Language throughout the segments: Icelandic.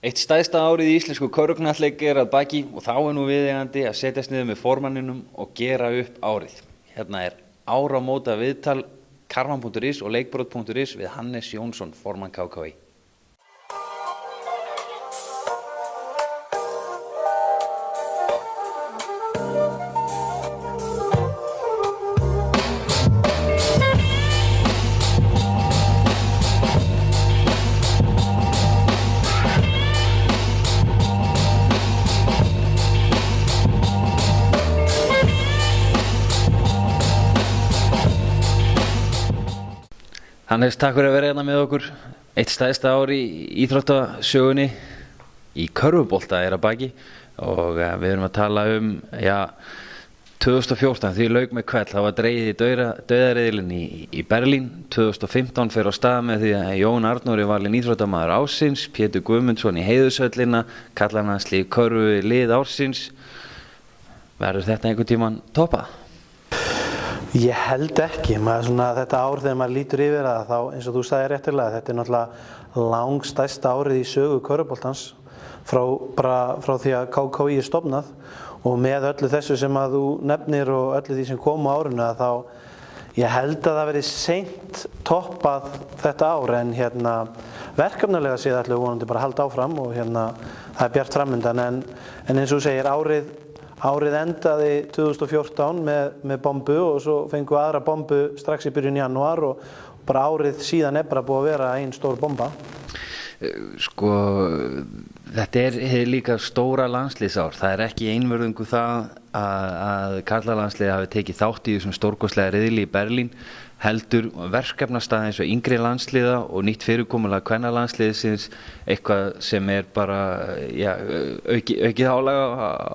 Eitt stærsta árið í íslensku körfuknattleik að baki og þá nú viðeigandi að setjast niður með formanninum og gera upp árið. Hérna áramóta viðtal karvan.is og leikbrot.is við Hannes Jónsson, formann KKÍ. Hannes, takk fyrir að vera hérna með okkur. Eitt stærsta ár í íþróttasögunni í körfubolta að baki og við erum að tala 2014 því lauk með hvell, það var dregið í dauðariðilinn í Berlín. 2015 fer á stað með því að Jón Arnór valinn íþróttamaður ársins, Pétur Guðmundsson í heiðursöllina, karlalandslið körfu lið ársins. Verður þetta einhvern tímann toppað? Ég held ekki, þetta ár þegar maður lítur yfir það þá eins og þú sagði réttilega, þetta náttúrulega langstærsta árið í sögu körfuboltans frá því að KKÍ stofnað og með öllu þessu sem að þú nefnir og öllu því sem kom á árinu þá ég held að það verið seint toppað þetta ár en verkefnalega séð ætlum við vonandi bara að halda áfram og það bjart framundan en eins og þú segir Árið endaði 2014 með bombu og svo fengu aðra bombu strax í byrjun janúar og bara árið síðan bara búið að vera ein stór bomba. Sko, þetta líka stóra landsliðsár. Það ekki einvörðungu það að karlalandsliðið hafi tekið þátt í þessum stórkostlega riðli í Berlín, heldur verkefnastað eins og yngri landsliða og nýtt fyrirkomulag kvennalandsliðsins eitthvað sem bara aukið álag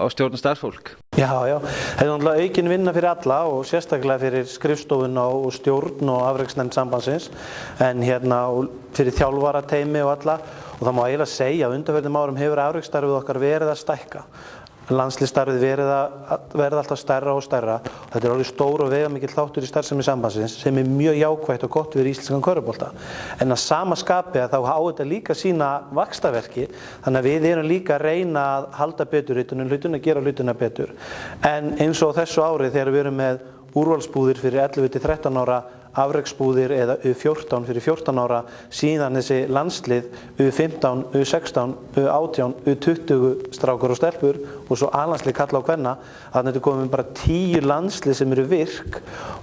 á stjórn og starfsfólk. Já, þetta náttúrulega aukin vinna fyrir alla og sérstaklega fyrir skrifstofuna og stjórn og afreksnefnd sambandsins en fyrir þjálfarateymi og alla og það má eiginlega segja að undanfarnum árum hefur afreksstarfið okkar verið að stækka. Landsliðsstarfið verið alltaf stærra og stærra og þetta alveg stór og veigamikill þáttur í starfsemi sambandsins sem mjög jákvætt og gott fyrir íslenskan körfubolta. En að sama skapi þá á þetta líka sína vaxtarverki þannig að við erum líka að reyna að halda betur hlutina, gera hlutina betur. En eins og þessu ári þegar við erum með úrvalsbúðir fyrir 11 til 13 ára, afreksbúðir eða U14 fyrir 14 ára, síðan þessi landslið U15, U16, U18, U20 strákar og stelpur og svo A-landslið kalla á kvenna. Þannig komum bara 10 landslið sem eru virk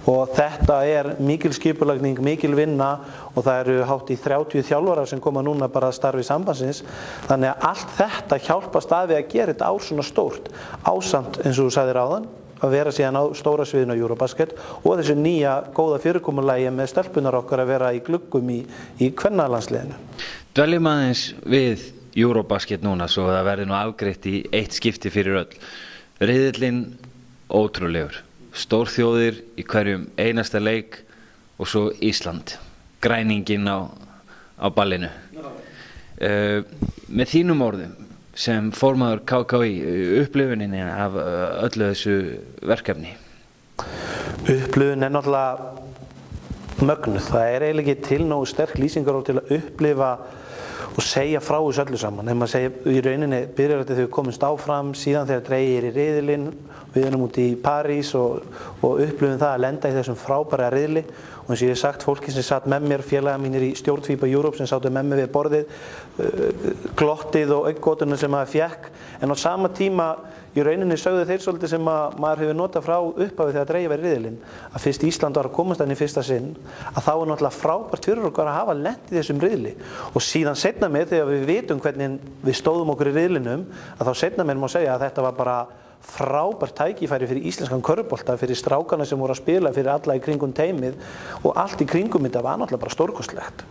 og þetta mikil skipulagning, mikil vinna og það eru hátt í 30 þjálfarar sem koma núna bara að starfi sambandsins. Þannig að allt þetta hjálpast að við að gera þetta ár svona stórt ásamt eins og þú sagðir áðan að vera síðan á stóra sviðinu á Eurobasket og þessu nýja góða fyrirkomulagi með stelpunar okkar að vera í gluggum í kvennalandsliðinu. Dveljum aðeins við Eurobasket núna svo það verði nú afgreitt í eitt skipti fyrir öll. Riðillinn ótrúlegur, stórþjóðir í hverjum einasta leik og svo Ísland, græningin á ballinu. Með þínum orðum sem formaður KKÍ upplifuninni af öllu þessu verkefni? Upplifun náttúrulega mögnuð. Það eiginlega ekki til nógu sterk lýsingar til að upplifa og segja frá þessu öllu saman. Þegar maður segja í rauninni byrjar þetta þegar við komumst áfram, síðan þegar dregið í riðilinn, við erum út í París og upplifum það að lenda í þessum frábæra riðli og eins og ég hef sagt, fólki sem satt með mér, félagar mínir í stjórn FIBA Europe sem sáttu með mér við borðið, glottið og augngotuna sem maður fékk en á sama tíma í rauninni sögðu þeir svolítið sem maður hefur notað frá upphafi þegar dregið var í riðilinn að fyrst Ísland var að komast þarna í fyrsta sinn að þá náttúrulega frábært fyrir okkur að hafa lent í þessum riðli og síðan seinna meir þegar við vitum hvernig við stóðum okkur í riðlinum að þá seinna meir má segja að þetta var bara frábært tækifæri fyrir íslenskan körfubolta, fyrir strákana sem voru að spila, fyrir alla í kringum teymið og allt í kringum þetta var náttúrulega bara stórkostlegt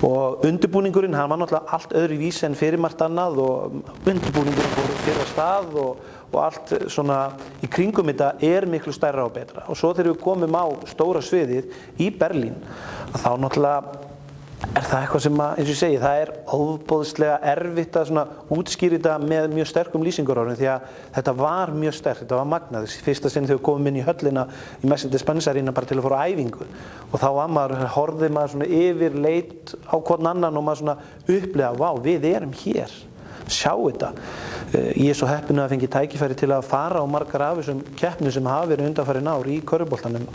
og undirbúningurinn, hann var náttúrulega allt öðru vísi en fyrir margt annað og undirbúningurinn fór fyrir að stað og allt svona í kringum þetta miklu stærra og betra og svo þegar við komum á stóra sviðið í Berlín þá náttúrulega það eitthvað sem eins og ég segi, það ofboðslega erfitt að útskýra þetta með mjög sterkum lýsingarorðum því að þetta var mjög sterkt, þetta var magnað. Fyrsta sinn þegar við komum inn í höllina í Mercedes-Benz Arena bara til að fara á æfingu og þá horfði maður yfir leit á hvorn annan og maður upplifa, vá, við erum hér. sjá þetta. Ég svo heppinn að fengi tækifæri til að fara á margar af þessum keppnum sem hafa verið undanfarin ár í körfuboltanum.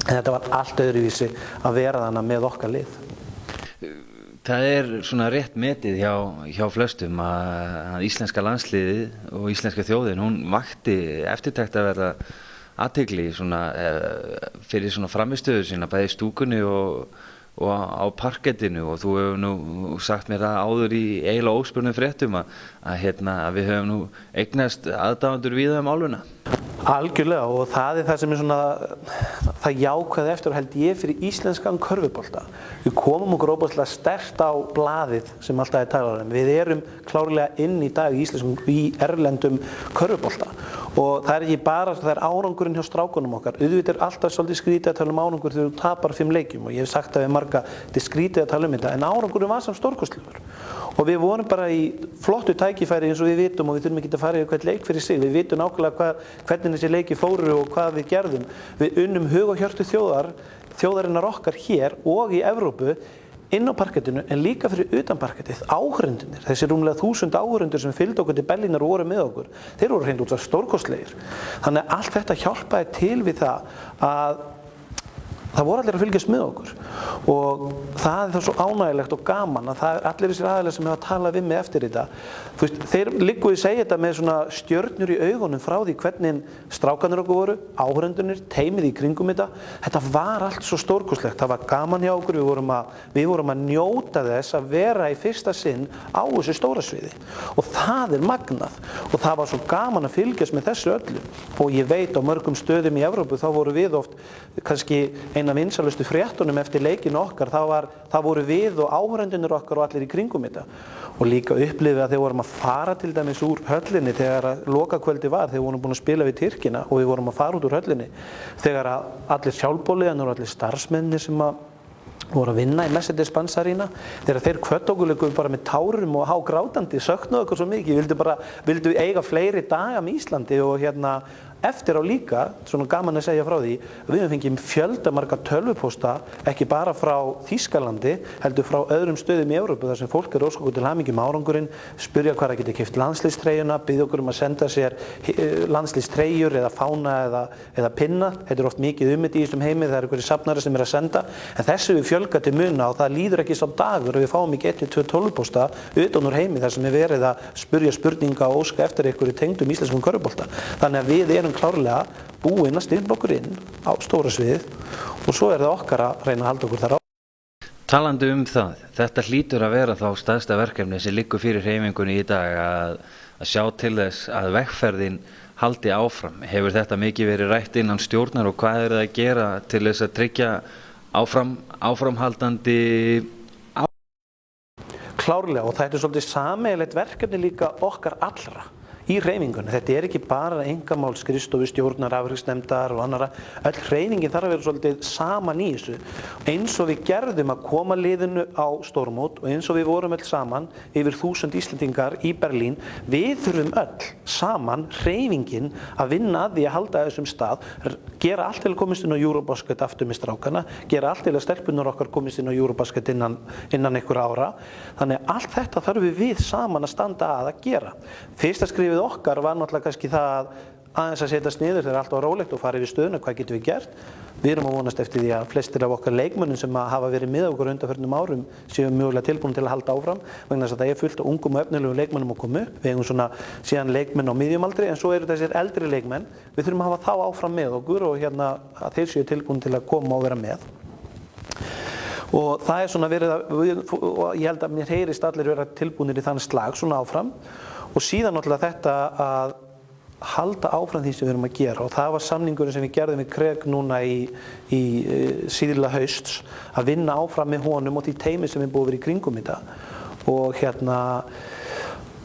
En þetta var allt öðruvísi að vera þarna með okkar lið. Það svona rétt metið hjá flestum að íslenska landsliðið og íslenska þjóðin, hún vakti eftirtektarverða athygli fyrir svona frammistöðu sína bæði í stúkunni og á parkettinu, og þú hefur nú sagt mér það áður í eiginlega óspurðum fréttum að við höfum nú eignast aðdáendur víða álfuna. Algjörlega, og það það sem svona það jákvæði eftir held ég fyrir íslenskan körfubolta. Við komum okkur óbúslega sterkt á blaðið sem alltaf talað um. Við erum klárlega inn í dag í erlendum körfubolta, og það ekki bara, það árangurinn hjá strákunum okkar. Auðvitað alltaf svolítið skrítið að tala um árangur þegar þú tapar 5 leikjum, og ég hef sagt það við marga, þetta skrítið að tala um þetta, en árangurinn var samt stórkostlegur. Og við vorum bara í flottu tækifæri eins og við vitum, og við þurfum ekki að fara í hvern leik fyrir sig. Við vitum nákvæmlega hvernig þessi leiki fóru og hvað við gerðum. Við unnum hug og hjörtu þjóðarinnar okkar hér og í Evrópu inn á parkettinu, en líka fyrir utan parkettið, áhorfendurnir, þessi rúmlega 1000 áhorfendur sem fylgdu okkur til Berlínar og voru með okkur, þeir voru hreint út af stórkostlegir. Þannig að allt þetta hjálpaði til við það að það voru allir að fylgjast með okkur, og það þá svo ánægilegt og gaman að það allir þessir aðilar sem hafa talað við mig eftir þetta. Þú veist, þeir ligguðu segja þetta með svona stjörnur í augunum frá því hvernig strákarnir okkur voru, áhorfendurnir, teymið í kringum þetta. Þetta var allt svo stórkostlegt, það var gaman hjá okkur, við vorum að njóta þess að vera í fyrsta sinn á þessu stóra sviði, og það magnað, og það var svo gaman að fylgjast með þessu öllu. Og ég veit á mörgum stöðum í Evrópu þá voru við oft kannski eina vinsælustu fréttunum eftir leikinu okkar, það voru við og áhorfendurnir okkar og allir í kringum þetta. Og líka upplifið að þegar vorum að fara til dæmis úr höllinni þegar lokakvöldi var, þegar við vorum búin að spila við Tyrkina og við vorum að fara út úr höllinni, þegar allir sjálfboðaliðarnir og allir starfsmennir sem voru að vinna í Mercedes-Benz Arena, þegar þeir hvöttu okkur bara með tárum og hágrátandi, söknuðu okkur svo mikið, vildu eiga fleiri daga með Íslandi, og eftir á líka, svona gaman að segja frá því, að við fengjum fjöldamarga tölvupósta, ekki bara frá Þýskalandi, heldur frá öðrum stöðum í Evrópu, þar sem fólk óska okkur til hamingju með árangurinn, spyrja hvar að geta keypt landsliðstreyjuna, biðja okkur að senda sér landsliðstreyjur eða fána eða pinna. Þetta oft mikið þetta í þessum heimi, það einhverjir safnari sem að senda, en þessu við fjölga til muna, og það líður ekki sá dagur og við fáum ekki 1-2 tölvupósta utan úr heimi þar sem verið að spyrja spurninga og óska eftir einhverju tengdum íslenskum körfubolta. Þannig að við erum klárlega búin að stilla okkur inn á stóra sviðið, og svo það okkar að reyna að halda okkur þar á. Talandi það, þetta hlýtur að vera þá stærsta verkefni sem liggur fyrir hreyfingunni í dag, að sjá til þess að vegferðin haldi áfram. Hefur þetta mikið verið rætt innan stjórnar, og hvað það að gera til þess að tryggja áframhaldandi Klárlega, og þetta svolítið sameiginlegt verkefni líka okkar allra í hreyfingunni. Þetta ekki bara einkamál skrifstofu, stjórnar, afreksternefndar og annarra. Öll hreyfingin þarf að vera svolítið saman í þessu. Eins og við gerðum að koma liðinu á stórmót, og eins og við vorum öll saman, yfir 1000 Íslendingar í Berlín, við þurfum öll saman, hreyfingin, að vinna að því að halda þessum stað, gera allt til að komast inn á Eurobasket aftur með strákana, gera allt til að stelpunar okkar komast inn á Eurobasket innan einhverja ára. Þannig að allt þetta þarfum við saman að standa að gera. Fyrsta skrifið okkar var náttúrulega kannski það aðeins að setjast niður þegar allt var rólegt og fara yfir stöðuna, hvað getum við gert. Við erum að vonast eftir því að flestir af okkar leikmönnum sem hafa verið með okkur undanförnum árum séu mögulega tilbúin til að halda áfram, vegna þess að það fullt af ungum og efnilegum leikmönnum að koma upp. Við eigum svona síðan leikmenn á miðjumaldri, en svo eru þessir eldri leikmenn. Við þurfum að hafa þá áfram með okkur, og að þeir séu tilbúin til að koma og vera með. Og það svona verið og ég held að mér heyrist allir vera tilbúinir í þann slag svona áfram. Og síðan náttúrulega þetta að halda áfram því sem við erum að gera, og það var samningurinn sem við gerðum við Craig núna í síðla hausts, að vinna áfram með honum og því teymi sem við búum verið í kringum þetta, og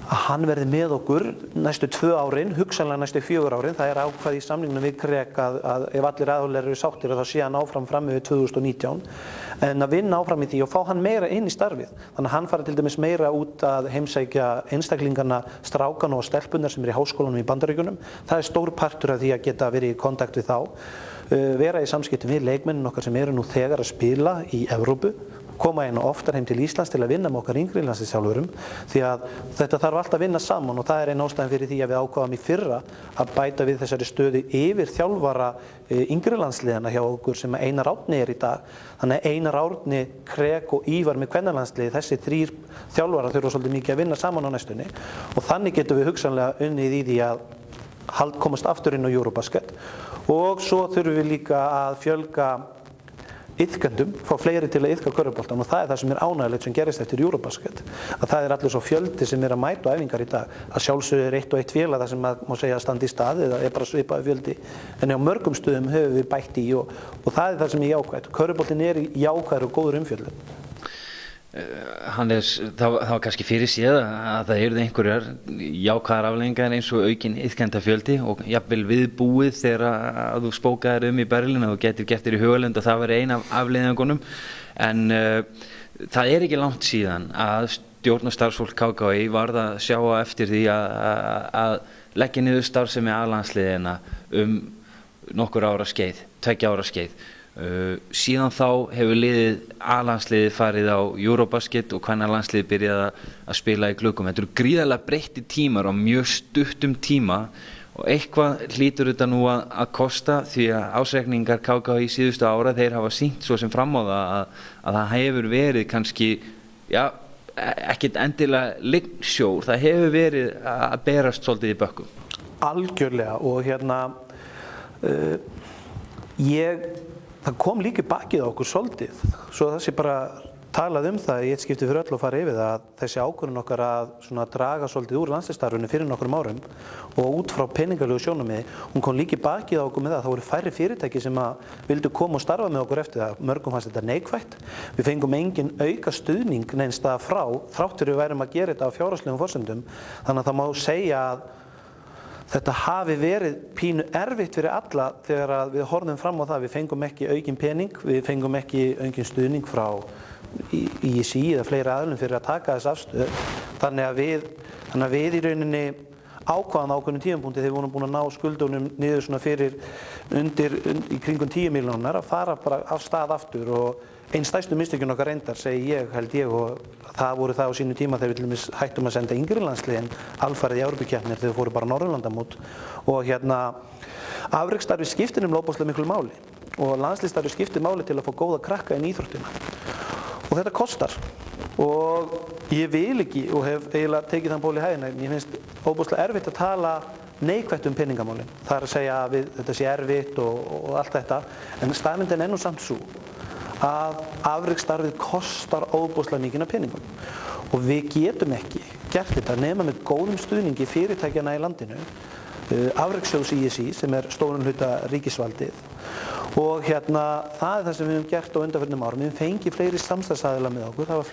að hann verði með okkur næstu 2 árin, hugsanlega næstu 4 árin. Það ákvað í samningnum við Craig að ef allir aðilar eru sáttir þá sé hann áfram fram yfir 2019, en að vinna áfram í því og fá hann meira inn í starfið. Þannig að hann fari til dæmis meira út að heimsækja einstaklingana, strákana og stelpunar sem í háskólanum í Bandaríkjunum. Það stór partur af því að geta verið í kontakt við þá, vera í samskiptum við leikmennin okkar sem eru nú þegar að spila í Evrópu, koma inn oftar heim til Íslands til að vinna með okkar yngri landsliðsþjálfurum því að þetta þarf alltaf að vinna saman og það ein ástæðan fyrir því að við ákváðum í fyrra að bæta við þessari stöðu yfir þjálfara yngri landsliðana hjá okkur sem Einar Árni í dag. Þannig að Einar Árni, Krek og Ívar með kvennalandsliði, þessi 3 þjálfarar þurfa svolítið mikið að vinna saman á næstunni og þannig getum við hugsanlega unnið í því að komast aftur inn á Eurobasket og svo þurfum við líka að fjölga iðkendum, fá fleiri til að iðka körfuboltann og það það sem ánægjulegt sem gerist eftir Eurobasket að það allir svo fjöldi sem að mæta á æfingar í dag að sjálfsögðu 1 og 1 félag það sem að má segja að standa í stað eða bara svipaði fjöldi en á mörgum stöðum höfum við bætt í og það það sem jákvætt körfuboltinn í jákvæður og góður umfjöllun. Hannes, það var kannski fyrir séð að það yrðu einhverjar jákvæðar afleiðingar eins og aukin iðkendafjöldi og jafnvel viðbúið þegar þú spókaðir í Berlín og þú getur gert þér í hugalund og það var ein af afleiðingunum en það ekki langt síðan að stjórn og starfsfólk KKÍ varð að sjá eftir því að leggja niður starfsemi A-landsliðina nokkur ára skeið, 2 ára skeið. Síðan þá hefur A-landsliðið farið á Eurobasket og kvennalandsliðið byrjaði að spila í gluggum. Þetta eru gríðarlega breyttir tímar á mjög stuttum tíma og eitthvað hlýtur þetta nú að kosta því að ásreikningar KKÍ síðustu ára þeir hafa sýnt svo sem fram á að það hefur verið kannski, ekkert endilega liggsjór, það hefur verið að berast svolítið í bökkum. Algjörlega og það kom líka í bakið á okkur svolítið, svo það sé bara talað það í eitt skipti fyrir öll og fara yfir það að þessi ákvörðun okkar að draga svolítið úr landsliðsstarfinu fyrir nokkrum árum og út frá peningalegu sjónarmiði, hún kom líka í bakið á okkur með það voru færri fyrirtæki sem vildu koma og starfa með okkur eftir það, mörgum fannst þetta neikvætt, við fengum engin auka stuðning neins staðar frá, þrátt fyrir við værum að gera þetta á fjárhagslegum forsendum, þannig að það má segja að þetta hafi verið pínu erfitt fyrir alla þegar við horfum fram á það við fengum ekki aukinn pening, við fengum ekki aukinn stuðning frá ISI eða fleiri aðilum fyrir að taka þess afstöðu. Þannig að við í rauninni ákvaðan ákveðnum tímapunkti þegar við vorum búin að ná skuldunum niður svona fyrir í kringum 10 milljónar að fara bara af stað aftur og einn stærstu mistökin okkar reyndar held ég og það voru það á sínu tíma þegar við til dæmis hættum að senda yngri landsliðin alfarið í Evrópukeppnir þegar við fórum bara Norðurlandamót og afreksstarfið skiptir ofboðslega miklu máli og landsliðsstarfið skiptir máli til að fá góða krakka inn í íþróttina og þetta kostar og ég vil ekki og hef eiginlega tekið þann ból í hæðina ég finnst ofboðslega erfitt að tala neikvætt peningamálin það að segja að þetta sé erfitt og allt þetta en staðreyndin nú samt sú að afreksstarfið kostar ofboðslega mikið af peningum og við getum ekki gert þetta nema með góðum stuðningi fyrirtækjanna í landinu afrekssjóðs ISI sem stóran hluta ríkisvaldið og það það sem við höfum gert á undanförnum árum við höfum fengið fleiri samstarfsaðila með okkur það var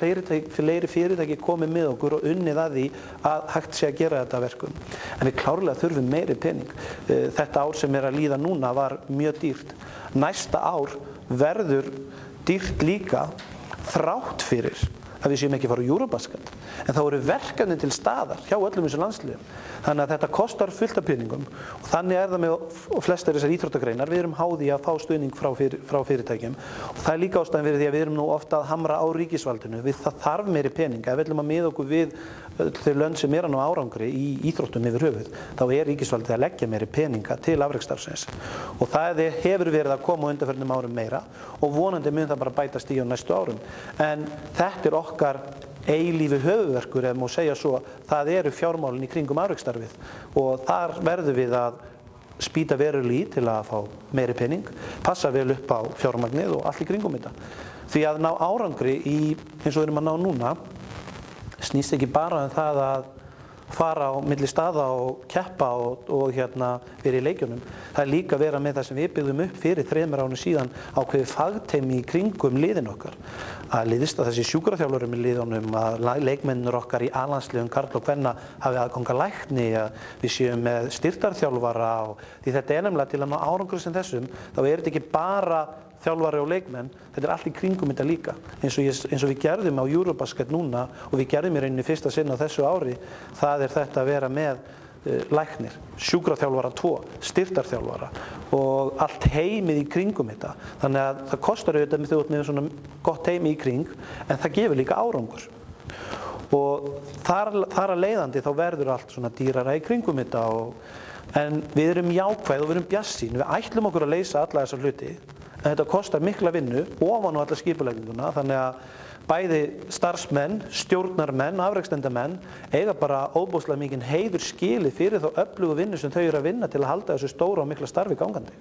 fleiri fyrirtæki komið með okkur og unnið að því að hægt sé að gera þetta verkum en við klárlega þurfum meiri pening þetta ár sem að líða núna var mjög dýrt næsta ár verður dýrt líka þrátt fyrir að við séum ekki að fara á Eurobasket en það voru verkefni til staðar hjá öllum þessum landsliðum þannig að þetta kostar fullt af peningum og þannig það með flestar þessar íþróttagreinar við erum háð í að fá stuðning frá fyrirtækjum og það líka ástæðan fyrir því að við erum nú ofta að hamra á ríkisvaldinu það þarf meiri pening ef við ætlum að miða okkur við þau lönd sem ná árangri í íþróttum yfir höfuð þá ríkisvaldið að leggja meiri peninga til afreksstarfsins og það hefur verið að koma á undanförnum árum meira og vonandi mun það bara bætast í á næstu árum en þetta okkar eilífi höfuðverkur ef má segja svo það fjármálin í kringum afreksstarfið og þar verðum við að spýta verulega í til að fá meiri pening passa vel upp á fjármagnið og allt í kringum þetta því að ná árangri eins og við erum að ná núna snýst ekki bara það að fara á milli staða og keppa og vera í leikjunum. Það líka vera með það sem við byggðum upp fyrir 3 árum síðan ákveðið fagteymi í kringum liðin okkar. Að liðist að þessi sjúkraþjálfurum í liðunum, að leikmennir okkar í A-landsliðum karl og kvenna hafi aðgang að lækni, að við séum með styrktarþjálfara því þetta nefnilega til að ná árangur sem þessum, þá þetta ekki bara þjálfari og leikmenn, þetta allt í kringum þetta líka eins og við gerðum á Eurobasket núna og við gerðum í rauninni fyrsta sinn á þessu ári það þetta að vera með læknir, sjúkraþjálfara 2, styrktarþjálfara og allt heimið í kringum þetta. Þannig að það kostar auðvitað þegar þú ert með svona gott heimi í kring, en það gefur líka árangur. Og þar að leiðandi þá verður allt svona dýrara í kringum þetta en við erum jákvæð og við erum bjartsýn. Við ætlum okkur að leysa alla þessa hluti, en þetta kostar mikla vinnu ofan á alla skipulagninguna, þannig að bæði starfsmenn, stjórnarmenn, afrekstendamenn eiga bara óbúslega mikinn heiður skilið fyrir þá öflugu vinnu sem þau eru að vinna til að halda þessu stóra og mikla starfi gangandi.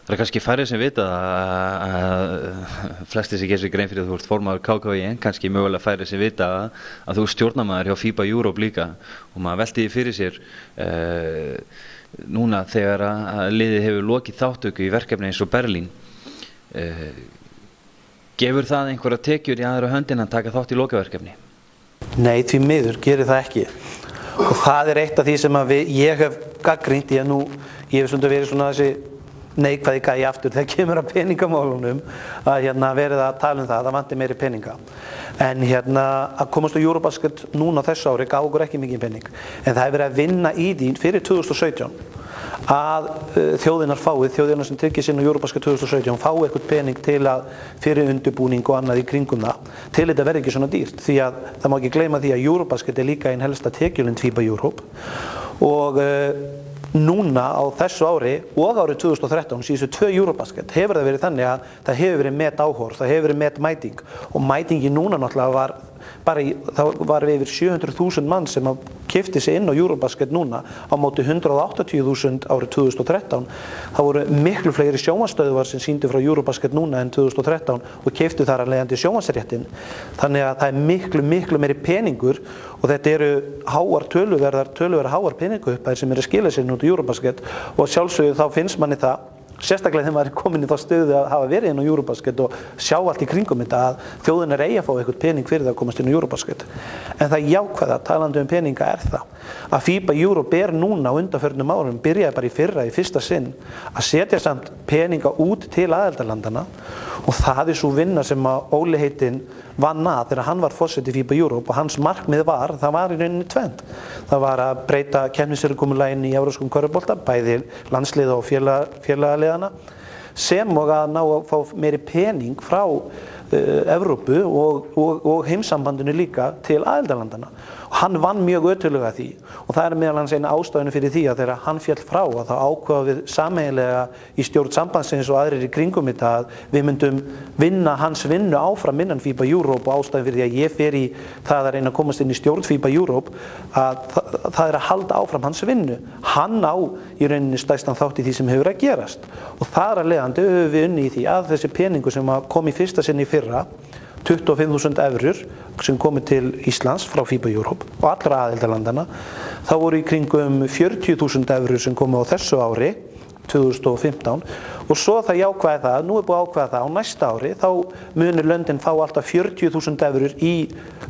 Það er kannski færri sem vita að flestir sem gerir sér grein fyrir að þú ert formaður KKÍ, en kannski mögulega færri sem vita að þú ert stjórnarmaður hjá FIBA Europe líka, og maður velti því fyrir sér núna þegar að liðið hefur lokið þátttöku í verkefni eins og Berlín. Gefur það einhverja tekjur í aðra höndina að taka þátt í lokaverkefni? Nei, því miður gerir það ekki. Og það er eitt af því sem ég hef gagnrýnt, ég hef verið svona þessi neikvæði gæi aftur þegar kemur að peningamálunum, að verið að tala um það vanti meiri peninga. En að komast á Eurobasket núna á þessu ári gaf okkur ekki mikið pening. En það hefur verið að vinna í því fyrir 2017 að þjóðirnar sem tryggja sig inn á Eurobasket 2017 fái eitthvað pening til að fyrir undirbúning og annað í kringum það, til þetta verði ekki svona dýrt, því að það má ekki gleyma því að Eurobasket er líka einn helsta tekjulind FIBA Europe og núna á þessu ári og árið 2013 síðustu 2 Eurobasket hefur það verið þannig að það hefur verið met áhorf, það hefur verið met mæting og mætingi núna náttúrulega það var yfir 700.000 mann sem keypti sig inn á Eurobasket núna á móti 180.000 árið 2013. Það voru miklu fleiri sjónvarpsstöðvar sem sýndu frá Eurobasket núna en 2013 og keyptu þar að leiðandi sjónvarpsréttinn. Þannig að það er miklu meiri peningur og þetta eru töluverðar háar peningaupphæðir sem eru að skila sér út á Eurobasket og sjálfsögðu þá finnst manni það sérstaklega þegar maður er komin í þá stöðu að hafa verið inn á Eurobasket og sjá allt í kringum þetta að þjóðin er eigi að fá eitthvað pening fyrir það að komast inn á Eurobasket. En það jákvæða, talandi um peninga, er það að FIBA Europe er núna á undanförnum árum, byrjaði bara í fyrsta sinn, að setja samt peninga út til aðildarlandana og það er svo vinna sem að Óli heitinn vann að þegar hann var forseti FIBA Europe og hans markmið var í rauninni tvennt. Það var að breyta keppnisfyrirkomulaginu í evrópskum körfubolta, bæði landsliða og félagaliðana, sem og að ná að fá meiri pening frá Evrópu og heimssambandinu líka til aðildarlandana. Og hann vann mjög ötullega því og það er meðal hans eina ástæðinu fyrir því að þegar hann féll frá að þá ákveða við sameiginlega í stjórn sambandsins og aðrir í kringum þetta að við myndum vinna hans vinnu áfram innan FIBA Europe og ástæðin fyrir því að ég fer í það að reyna að komast inn í stjórn FIBA Europe að það er að halda áfram hans vinnu. Hann á í rauninni stærstan þátt í því sem hefur að gerast og þar að leiðandi höfum við unnið í því að þessi peningur sem kom í fyrsta sinni í fyrra 25.000 evrur sem komu til Íslands frá FIBA Europe og allra aðildarlandana. Það voru í kringum 40.000 evrur sem komu á þessu ári, 2015, og svo það jákvæði það, nú er búið að ákveða það á næsta ári, þá munir löndin fá alltaf 40.000 evrur í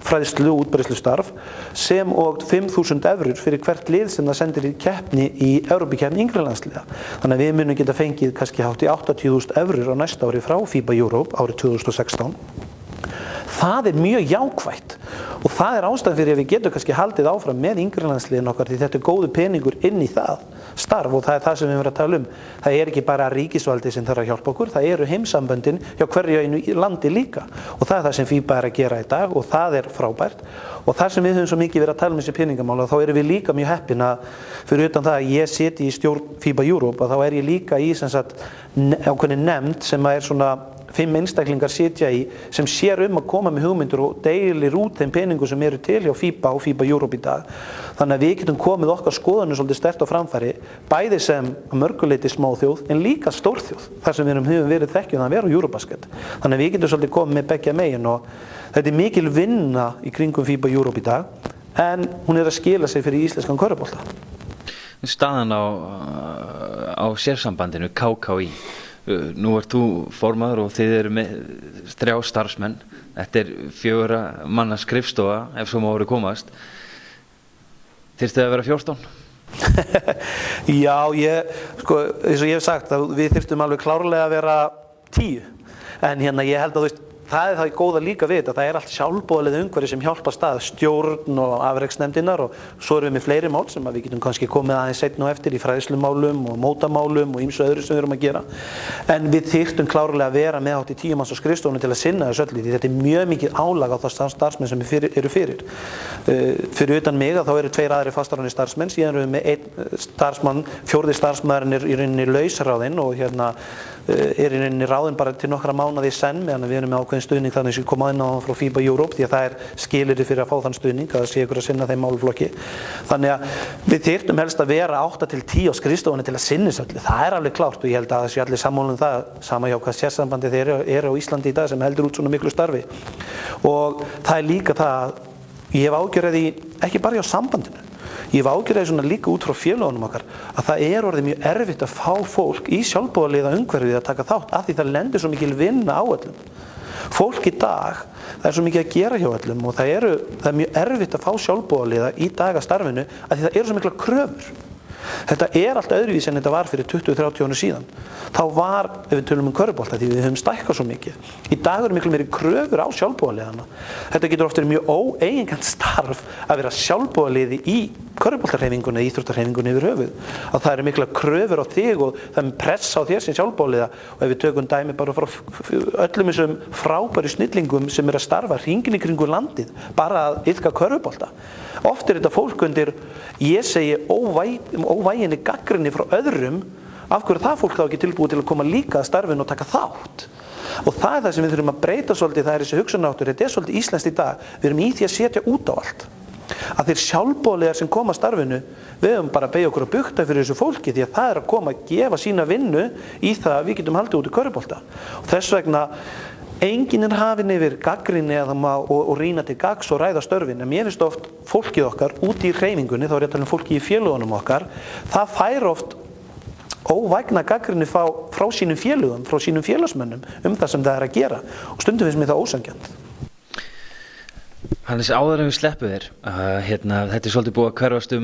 fræðslu og útbreiðslustarf sem og 5.000 evrur fyrir hvert lið sem það sendir í keppni í Evrópukeppni yngri landsliða. Þannig að við munum geta fengið kannski hátt í 80.000 evrur á næsta ári frá FIBA Europe árið 2016. Það er mjög jákvætt og það er ástæðan fyrir að við getum kannski haldið áfram með yngri landsliðin okkar því þetta er góður peningur inn í það starf og það er það sem við erum að tala um. Það er ekki bara ríkisvaldið sem þarf að hjálpa okkur, það eru heimssamböndin hjá hverju einu landi líka og það er það sem FIBA er að gera í dag og það er frábært og þar sem við höfum svo mikið verið að tala um þessi peningamál þá erum við líka mjög heppin að fyrir utan það að ég siti í stjórn FIBA Europe og þá er ég líka í ákveðinni nefnd sem er svona 5 einstaklingar sitja í sem sér að koma með hugmyndur og deilir út þeim peningum sem eru til hjá FIBA og FIBA Europe í dag. Þannig að við getum komið okkar skoðanir svolítið sterkt á framfæri, bæði sem að mörguleyti smáþjóð en líka stórþjóð, þar sem við höfum verið þekkjum að vera á Eurobasket. Þannig að við getum svolítið komið með beggja megin og þetta er mikil vinna í kringum FIBA Europe í dag, en hún er að skila sig fyrir íslenskan körfubolta. Staðan á sérsambandinu KKÍ. Nú ert þú formaður og þið eru með 3 starfsmenn. Þetta er 4 manna skrifstofa ef svo má orðið komast. Þyrfti að vera 14? Já, eins og ég hef sagt að við þyrftum alveg klárlega að vera 10. En ég held að það það góða líka við þetta, það allt sjálfboðalið umhverfi sem hjálpar stað, stjórn og afreksnefndirnar og svo erum við með fleiri mál sem við getum kannski komið aðeins seinna og eftir í fræðslumálum og mótamálum og ýmsu öðru sem við erum að gera. En við þyrftum klárlega að vera með hátt í 10 manns á skrifstofunni til að sinna þessu öllu, því þetta mjög mikið álag á þá starfsmenn sem eru fyrir. Fyrir utan mig þá eru 2 aðrir fastráðnir starfsmenn, síðan erum við með 1 starfsmann, 4. starfsmaðurinn í rauninni lausráðinn og í rauninni ráðinn bara til nokkra mánaði í senn meðan við erum með ákveðin stuðning þannig sem koma inn á frá FIBA Europe því að það skilyrði fyrir að fá þann stuðning að það sé ykkur að sinna þeim málaflokki. Þannig að við þyrftum helst að vera 8 til 10 á skrifstofunni til að sinna þessu öllu. Það alveg klárt og ég held að það sé allir sammála það, sama hjá hvað sérsambandi þeir eru á Íslandi í dag sem heldur út svona miklu starfi. Og það líka það að ég hef ágjörð því ekki bara hjá sambandinu. Ég hef ágjörð því svona líka út frá félögunum okkar að það orðið mjög erfitt að fá fólk í sjálfboðaliða umhverfið að taka þátt af því það lendir svo mikil vinna á öllum. Fólk í dag, það svo mikið að gera hjá öllum og það er mjög erfitt að fá sjálfboðaliða í dag að starfinu af því það svo mikla kröfur. Þetta allt öðruvísi en þetta var fyrir 20-30 árum síðan. Þá var, ef við tölum körfubolta, því við höfum stækkað svo mikið. Í dag eru miklu meiri kröfur á sjálfboðaliðana. Þetta getur oft verið mjög óeigingjarnt starf að vera sjálfboðaliði í körfuboltahreyfingunni eða íþróttahreyfingunni yfir höfuð. Að það eru mikla kröfur á þig og það er press á þér sem sjálfboðaliða. Og ef við tökum dæmi bara frá öllum þessum frábæru snillingum sem að starfa hringinn í kringum landið, bara að iðka körfubolta. Oft þetta fólk undir, ég segi, óvæginni gagnrýni frá öðrum, af hverju það fólk þá ekki tilbúið til að koma líka að starfinu og taka þátt. Og það sem við þurfum að breyta svolítið, það þessi hugsunarháttur, þetta svolítið íslenskt í dag, við erum í því að setja út á allt. Að þeir sjálfboðaliðar sem koma að starfinu, við höfum bara að beygja okkur að bukta fyrir þessu fólki því að það að koma að gefa sína vinnu í það að við getum haldið út í körfubolta. Og þess vegna enginn hafinn yfir gagnrýni og rýna til gagns og ræða störfin. En mér finnst oft fólkið okkar úti í hreyfingunni, þá ég að tala fólki í félögunum okkar, það fær oft óvægna gagnrýni frá sínum félögum, frá sínum félagsmönnum það sem það að gera. Og stundum finnst mér það ósanngjarnt. Hannes, áður en við sleppum þér, þetta svolítið búið að hverfast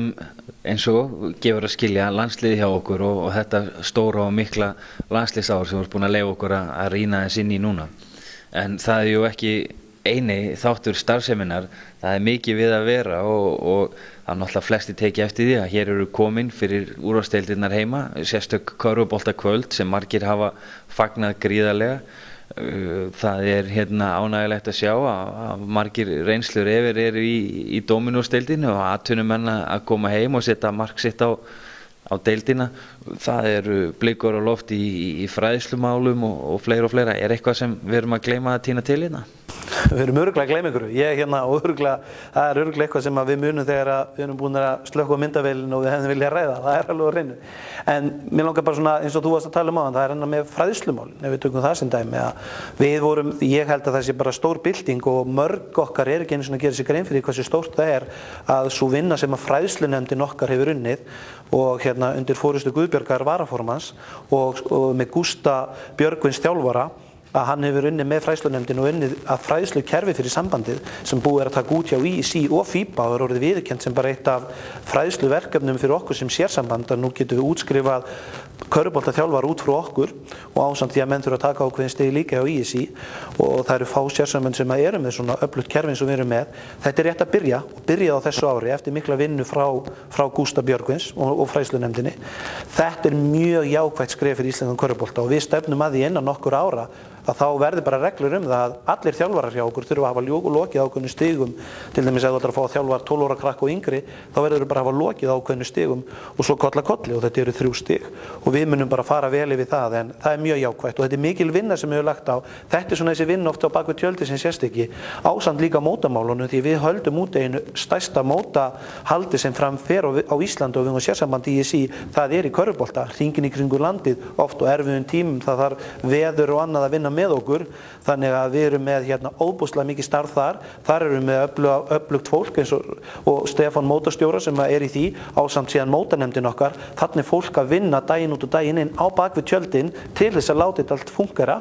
eins og gefur að skilja landsliði hjá okkur og þetta stóra og mikla landsliðsár sem við erum búin að leyfa okkur að rýna þess inn í núna. En það jú ekki eini þáttur starfseminnar, það mikið við að vera og það náttúrulega flesti tekið eftir því að hér eru komin fyrir úrvalsdeildirnar heima, sérstök körfuboltakvöld sem margir hafa fagnað gríðarlega. Það ánægjulegt að sjá að margir reynslur eru í Dominos-deildinni og atvinnumenn að koma heim og setja mark sitt á deildina. Það eru blikur á loft í fræðslumálum og fleira. Er eitthvað sem við erum að gleyma að tína til hérna? Við erum örugglega að gleyma einhverju. Og það örugglega eitthvað sem við munum þegar við erum búin að slökkva myndavélina og við hefðum viljað ræða. Það alveg á hreinu. En mér langar bara svona, eins og þú varst að tala um áðan, það með fræðslumálin, ef við tökum það sem dæmi. Ég held að það sé bara stór bylting og mörg okkar ekki einu svona að gera sér grein fyrir hversu stórt það að sú vinna sem að fræðslunefndin okkar hefur unnið og undir forystu Guðbjargar varaformanns og með Gústa Björgvins þjálfara að hann hefur unnið með fræðslunefndin og unnið að fræðslukerfi fyrir sambandið sem búið að taka út hjá ISI og FIBA og orðið viðurkennt sem bara eitt af fræðsluverkefnum fyrir okkur sem sérsamband að nú getum við útskrifað körfuboltaþjálfara út frá okkur og ásamt því að menn þurfa að taka ákveðin stigi líka hjá ISI og það eru fá sérsamband sem eru með svona öflugt kerfi sem við erum með. Þetta rétt að byrja á þessu ári eftir mikla vinnu frá Gústa Björgvins og fræðslunefndinni. Þetta mjög jákvætt skref fyrir íslenskan körfubolta og við stefnum að því innan nokkur ára að þá verður bara reglur það að allir þjálfarar hjá okkur þurfa að hafa lokið ákveðnum stigum, til dæmis ef þú ætlar að fá að þjálfa 12 ára krakka og yngri, þá verður bara að hafa lokið ákveðnum stigum og svo kolli og þetta eru 3 stig og við munum bara fara vel yfir það en það mjög jákvætt og þetta mikil vinna sem við höfum lagt á. Þetta svona þessi vinna ofta á bak við tjöldi sem sést ekki, ásamt líka mótamálunum því við höldum út einu stærsta mótahaldi sem fram fer á Íslandi og við höfum sérsamband ISI, það í körfubolta, hringinn í kringu landið oft og erfiðum tímum, það þarf veður og annað að vinna með okkur, þannig að við erum með óbúslega mikið starf þar erum við með öflugt fólk eins og Stefán mótastjóra sem í því ásamt síðan mótanefndin okkar, þannig fólk að vinna daginn út og daginn inn á bak við tjöldin til þess að láta þetta allt fungera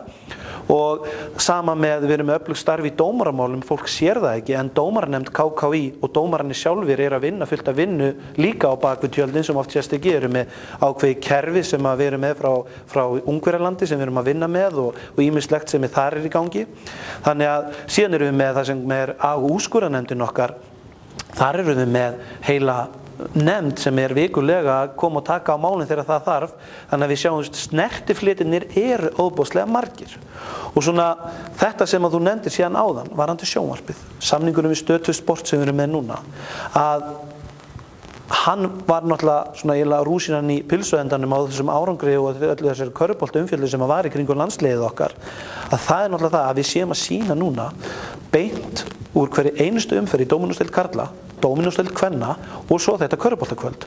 og sama með við erum með öflugt starf í dómaramálum, fólk sér það ekki en dómaranefnd KKÍ og dómararnir sjálfir eru að vinna fullt af vinnu líka á bakvið tjöldin sem oft sést ekki, eru með ákveði kerfi sem við erum með frá Ungverjalandi sem við erum að vinna með og ýmislegt sem þar í gangi. Þannig að síðan erum við með það sem er úrskurðarnefndin okkar, þar erum við með heila nefnd sem vikulega að koma og taka á málin þegar það þarf, þannig að við sjáum snertiflitirnir eru óbúslega margir. Og svona þetta sem að þú nefndir síðan áðan, varðandi sjónvarpið, samningurinn við Stöð 2 Sport sem við erum með núna, að hann var náttúrulega svona eiginlega rúsínan í pylsuendanum á þessum árangri og öllu þessari körfubolta umfjöllun sem var í kringum landsliðið okkar, að það náttúrulega það að við séum að sýna núna beint úr hverju einustu umferð í Dóminósdeild karla, Dóminósdeild kvenna og svo þetta körfuboltakvöld.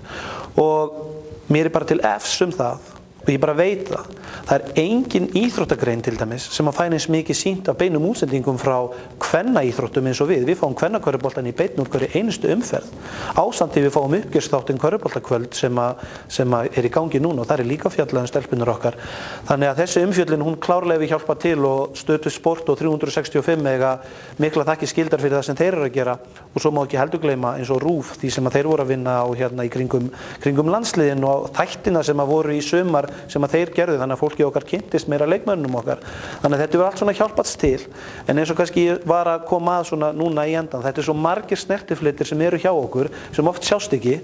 Og mér bara til efs það og ég bara veit það engin íþróttagrein til dæmis sem að fæna eins mikið sýnt af beinum útsendingum frá kvennaíþróttum eins og við fáum kvennakörfuboltann í beinn úr hverju einustu umferð ásamt við fáum uppgjörsþáttinn körfuboltakvöld sem í gangi núna og það líka fjallað stelpunar okkar. Þannig að þessi umfjöllun hún klárlega við hjálpa til og Stöð 2 Sport og 365 eiga mikla þakkir skildar fyrir það sem þeir eru að gera og svo má ekki heldur gleyma eins og RÚV því sem að þeir voru að vinna á í kringum landsliðin og þættina sem að voru í sumar sem að þeir gerðu þannig að fólki okkar kynntist meira leikmönnum okkar. Þannig að þetta allt svona hjálpast til en eins og kannski ég var að koma að svona núna í endan, þetta svo margir snertiflitir sem eru hjá okkur sem oft sjást ekki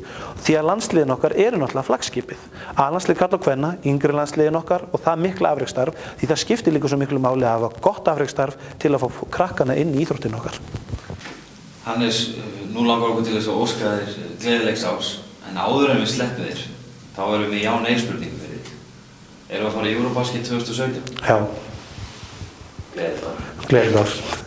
því að landsliðin okkar eru náttúrulega flaggskipið. A-landslið karla og kvenna, yngri landsliðin okkar og það mikla afreksstarf því það skiptir líka svo miklu máli að hafa gott afreksstarf til að fá krakkana inn í íþróttinu okkar. Hannes, nú langar okkur til þess að óska þér gleðilegs árs en áður en við sleppum þér þá erum við já nei spurningu fyrir þig. Erum við að fara í Eurobasket 2017? Já. Gleðilegs árs. Gleðilegs árs.